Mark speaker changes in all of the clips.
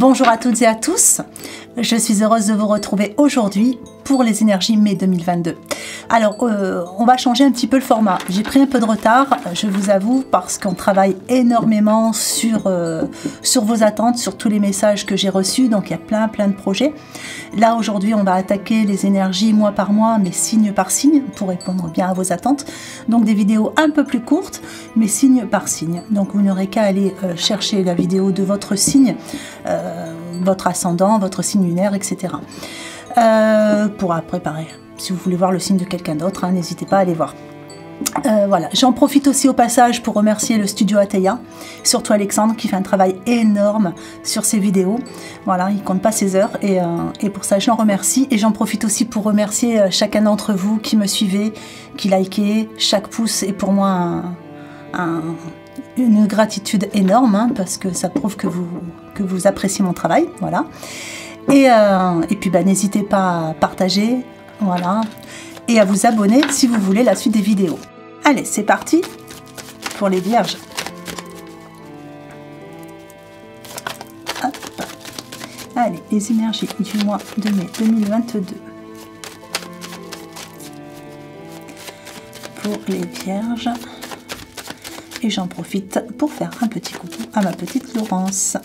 Speaker 1: Bonjour à toutes et à tous, je suis heureuse de vous retrouver aujourd'hui pour les énergies mai 2022. Alors, on va changer un petit peu le format. J'ai pris un peu de retard, je vous avoue, parce qu'on travaille énormément sur vos attentes, sur tous les messages que j'ai reçus, donc il y a plein de projets. Là, aujourd'hui, on va attaquer les énergies mois par mois, mais signe par signe, pour répondre bien à vos attentes. Donc des vidéos un peu plus courtes, mais signe par signe. Donc vous n'aurez qu'à aller chercher la vidéo de votre signe, votre ascendant, votre signe lunaire, etc. Pour préparer. Si vous voulez voir le signe de quelqu'un d'autre, hein, n'hésitez pas à aller voir. Voilà, j'en profite aussi au passage pour remercier le studio Ateia, surtout Alexandre qui fait un travail énorme sur ses vidéos. Voilà, il compte pas ses heures et pour ça je l'en remercie. Et j'en profite aussi pour remercier chacun d'entre vous qui me suivez, qui likez. Chaque pouce est pour moi une gratitude énorme, hein, parce que ça prouve que vous appréciez mon travail. Voilà. Et puis n'hésitez pas à partager, voilà, et à vous abonner si vous voulez la suite des vidéos. Allez, c'est parti pour les vierges. Hop. Allez, les énergies du mois de mai 2022 pour les vierges. Et j'en profite pour faire un petit coucou à ma petite Laurence.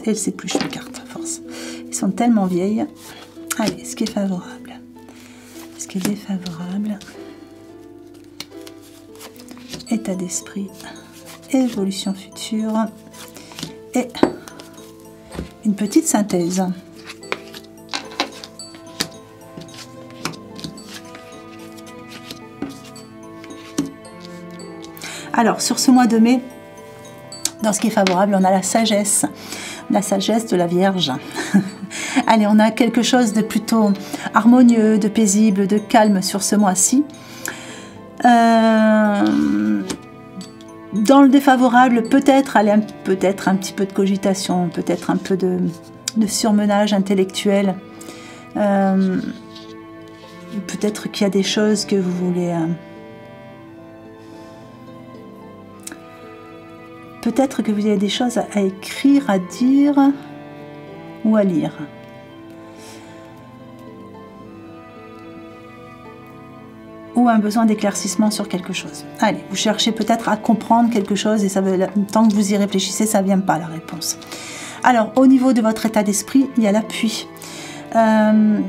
Speaker 1: Elle s'épluche les cartes à force. Ils sont tellement vieilles. Allez, ce qui est favorable, ce qui est défavorable, état d'esprit, évolution future et une petite synthèse. Alors, sur ce mois de mai, dans ce qui est favorable, on a la sagesse de la Vierge. Allez, on a quelque chose de plutôt harmonieux, de paisible, de calme sur ce mois-ci. Dans le défavorable, peut-être un petit peu de cogitation, peut-être un peu de surmenage intellectuel. Peut-être qu'il y a des choses que vous voulez... Peut-être que vous avez des choses à écrire, à dire ou à lire. Ou un besoin d'éclaircissement sur quelque chose. Allez, vous cherchez peut-être à comprendre quelque chose et ça veut, tant que vous y réfléchissez, ça ne vient pas la réponse. Alors, au niveau de votre état d'esprit, il y a l'appui. Il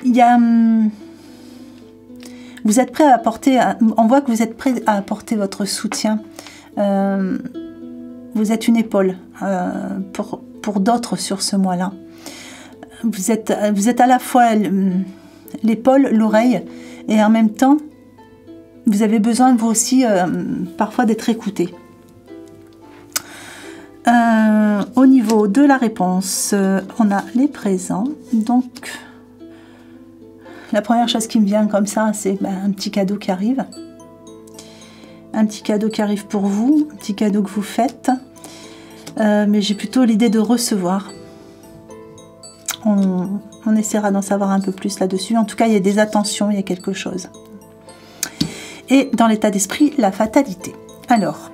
Speaker 1: y a... Vous êtes prêt à apporter, on voit que vous êtes prêt à apporter votre soutien. Vous êtes une épaule pour d'autres sur ce mois-là. Vous êtes à la fois l'épaule, l'oreille, et en même temps, vous avez besoin vous aussi parfois d'être écouté. Au niveau de la réponse, on a les présents, donc... La première chose qui me vient comme ça, c'est un petit cadeau qui arrive. Un petit cadeau qui arrive pour vous, un petit cadeau que vous faites. Mais j'ai plutôt l'idée de recevoir. On essaiera d'en savoir un peu plus là-dessus. En tout cas, il y a des attentions, il y a quelque chose. Et dans l'état d'esprit, la fatalité. Alors,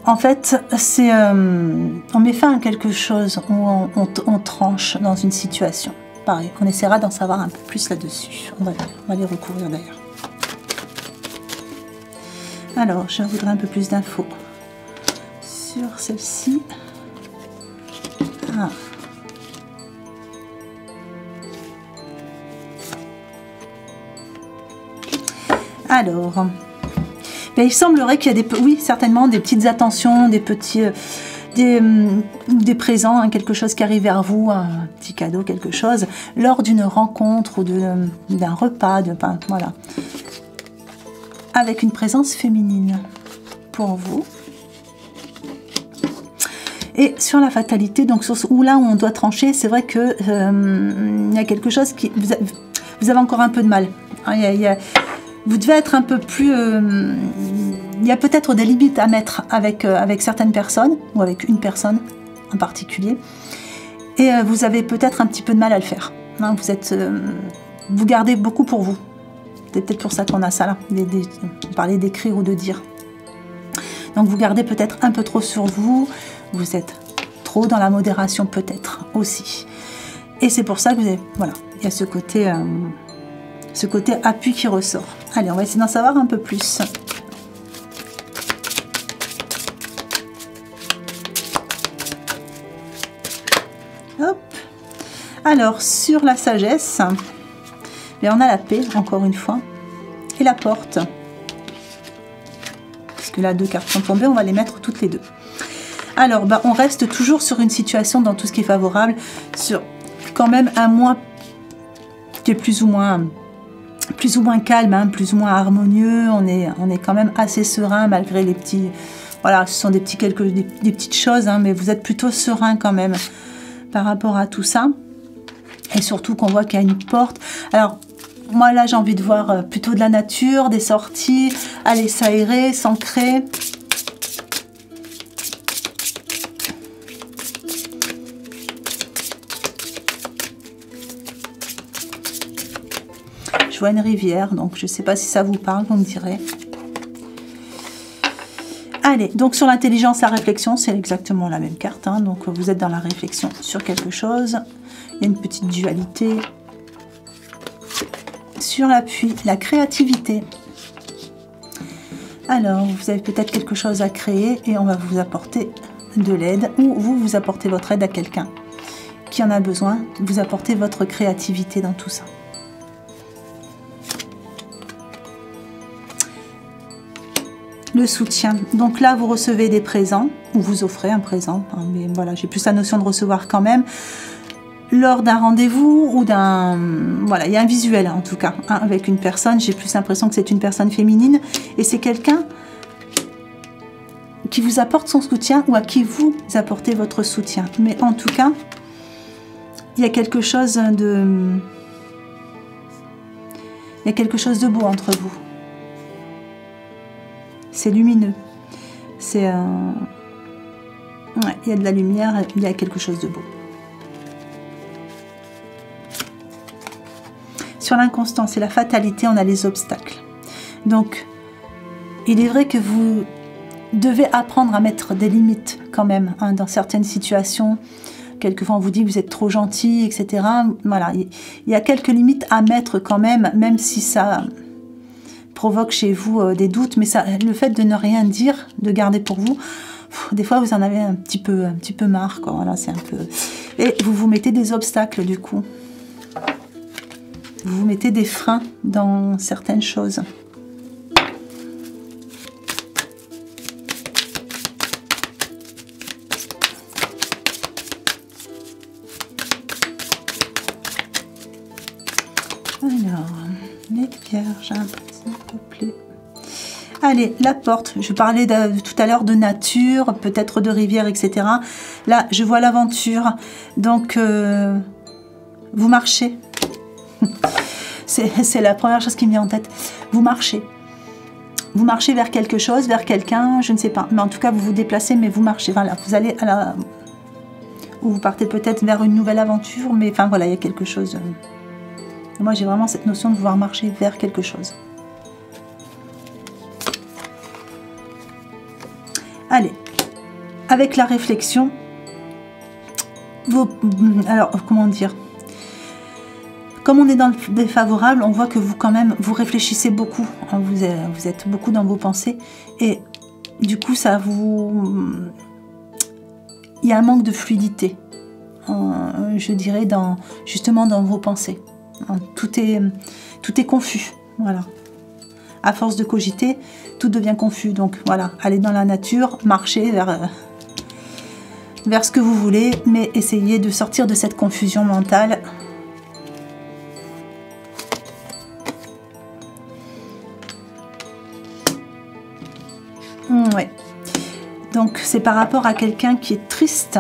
Speaker 1: en fait, c'est on met fin à quelque chose où on tranche dans une situation. Pareil, on essaiera d'en savoir un peu plus là-dessus. On va les recouvrir d'ailleurs. Alors, je voudrais un peu plus d'infos sur celle-ci. Ah. Alors, il semblerait qu'il y a oui, certainement des petites attentions, des petits... Des présents, hein, quelque chose qui arrive vers vous, un petit cadeau, quelque chose, lors d'une rencontre ou d'un repas, voilà, avec une présence féminine pour vous. Et sur la fatalité, donc là où on doit trancher, c'est vrai que il y a quelque chose qui... Vous avez encore un peu de mal. Hein, vous devez être un peu plus il y a peut-être des limites à mettre avec, avec certaines personnes, ou avec une personne en particulier, et vous avez peut-être un petit peu de mal à le faire. Hein, vous gardez beaucoup pour vous. C'est peut-être pour ça qu'on a ça là, on parlait d'écrire ou de dire. Donc vous gardez peut-être un peu trop sur vous, vous êtes trop dans la modération peut-être aussi. Et c'est pour ça que vous avez, voilà, il y a ce côté appui qui ressort. Allez, on va essayer d'en savoir un peu plus. Hop. Alors, sur la sagesse, on a la paix, encore une fois, et la porte. Parce que là, deux cartes sont tombées, on va les mettre toutes les deux. Alors, on reste toujours sur une situation dans tout ce qui est favorable, sur quand même un mois qui est plus ou moins calme, hein, plus ou moins harmonieux. On est quand même assez serein malgré les petits... Voilà, ce sont des petites choses, hein, mais vous êtes plutôt serein quand même par rapport à tout ça. Et surtout qu'on voit qu'il y a une porte. Alors, moi là, j'ai envie de voir plutôt de la nature, des sorties, aller s'aérer, s'ancrer. Je vois une rivière, donc je ne sais pas si ça vous parle, vous me direz. Allez, donc sur l'intelligence, la réflexion, c'est exactement la même carte. Hein, donc vous êtes dans la réflexion sur quelque chose. Il y a une petite dualité. Sur l'appui, la créativité. Alors, vous avez peut-être quelque chose à créer et on va vous apporter de l'aide. Ou vous apportez votre aide à quelqu'un qui en a besoin. Vous apportez votre créativité dans tout ça. Le soutien. Donc là, vous recevez des présents, ou vous offrez un présent. Hein, mais voilà, j'ai plus la notion de recevoir quand même. Lors d'un rendez-vous ou d'un... Voilà, il y a un visuel en tout cas, hein, avec une personne. J'ai plus l'impression que c'est une personne féminine. Et c'est quelqu'un qui vous apporte son soutien ou à qui vous apportez votre soutien. Mais en tout cas, il y a quelque chose de... Il y a quelque chose de beau entre vous. C'est lumineux. C'est... Ouais, il y a de la lumière, il y a quelque chose de beau. Sur l'inconstance et la fatalité, on a les obstacles. Donc, il est vrai que vous devez apprendre à mettre des limites quand même, hein, dans certaines situations. Quelquefois, on vous dit que vous êtes trop gentil, etc. Voilà, il y a quelques limites à mettre quand même, même si ça provoque chez vous des doutes. Mais ça, le fait de ne rien dire, de garder pour vous, des fois, vous en avez un petit peu marre, quoi. Voilà, c'est un peu... Et vous vous mettez des obstacles, du coup. Vous mettez des freins dans certaines choses. Alors, les vierges, s'il vous plaît. Allez, la porte. Je parlais tout à l'heure de nature, peut-être de rivière, etc. Là, je vois l'aventure. Donc, vous marchez. C'est la première chose qui me vient en tête. Vous marchez. Vous marchez vers quelque chose, vers quelqu'un, je ne sais pas. Mais en tout cas, vous vous déplacez, mais vous marchez. Voilà, vous allez à la... Ou vous partez peut-être vers une nouvelle aventure, mais enfin voilà, il y a quelque chose. Moi, j'ai vraiment cette notion de pouvoir marcher vers quelque chose. Allez, avec la réflexion, alors, comment dire? Comme on est dans le défavorable, on voit que vous, quand même, vous réfléchissez beaucoup. Hein, vous êtes beaucoup dans vos pensées. Et du coup, ça vous... Il y a un manque de fluidité, je dirais, justement dans vos pensées. Tout est confus. Voilà. À force de cogiter, tout devient confus. Donc voilà, allez dans la nature, marchez vers ce que vous voulez, mais essayez de sortir de cette confusion mentale. Ouais. Donc c'est par rapport à quelqu'un qui est triste.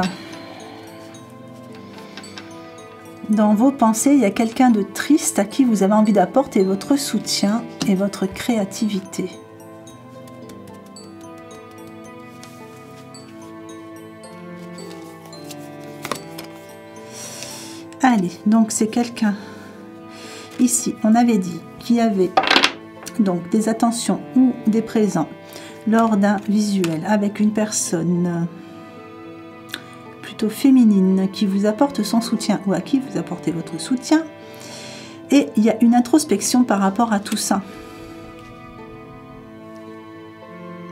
Speaker 1: Dans vos pensées, il y a quelqu'un de triste à qui vous avez envie d'apporter votre soutien et votre créativité. Allez, donc c'est quelqu'un. Ici, on avait dit qu'il y avait donc des attentions ou des présents lors d'un visuel avec une personne plutôt féminine qui vous apporte son soutien ou à qui vous apportez votre soutien. Et il y a une introspection par rapport à tout ça.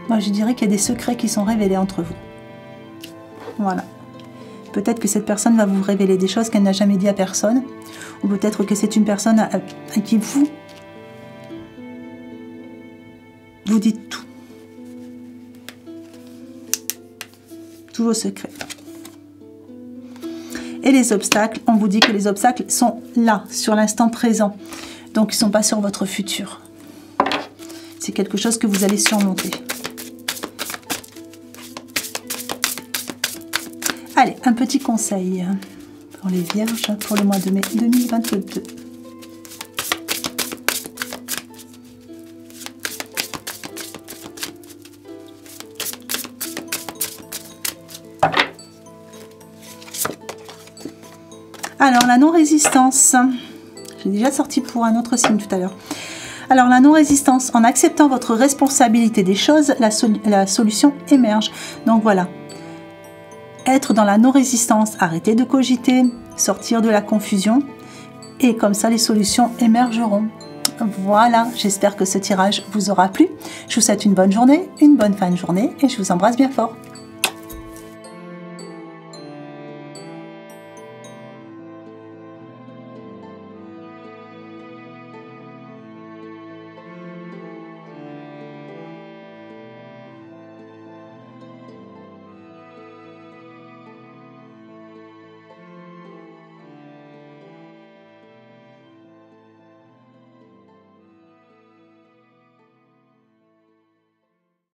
Speaker 1: Moi, je dirais qu'il y a des secrets qui sont révélés entre vous. Voilà. Peut-être que cette personne va vous révéler des choses qu'elle n'a jamais dit à personne. Ou peut-être que c'est une personne à qui vous dites tout. Tous vos secrets. Et les obstacles, on vous dit que les obstacles sont là, sur l'instant présent. Donc, ils ne sont pas sur votre futur. C'est quelque chose que vous allez surmonter. Allez, un petit conseil pour les vierges pour le mois de mai 2022. Alors, la non-résistance. J'ai déjà sorti pour un autre signe tout à l'heure. Alors, la non-résistance, en acceptant votre responsabilité des choses, la solution émerge. Donc, voilà. Être dans la non-résistance, arrêter de cogiter, sortir de la confusion. Et comme ça, les solutions émergeront. Voilà, j'espère que ce tirage vous aura plu. Je vous souhaite une bonne journée, une bonne fin de journée et je vous embrasse bien fort.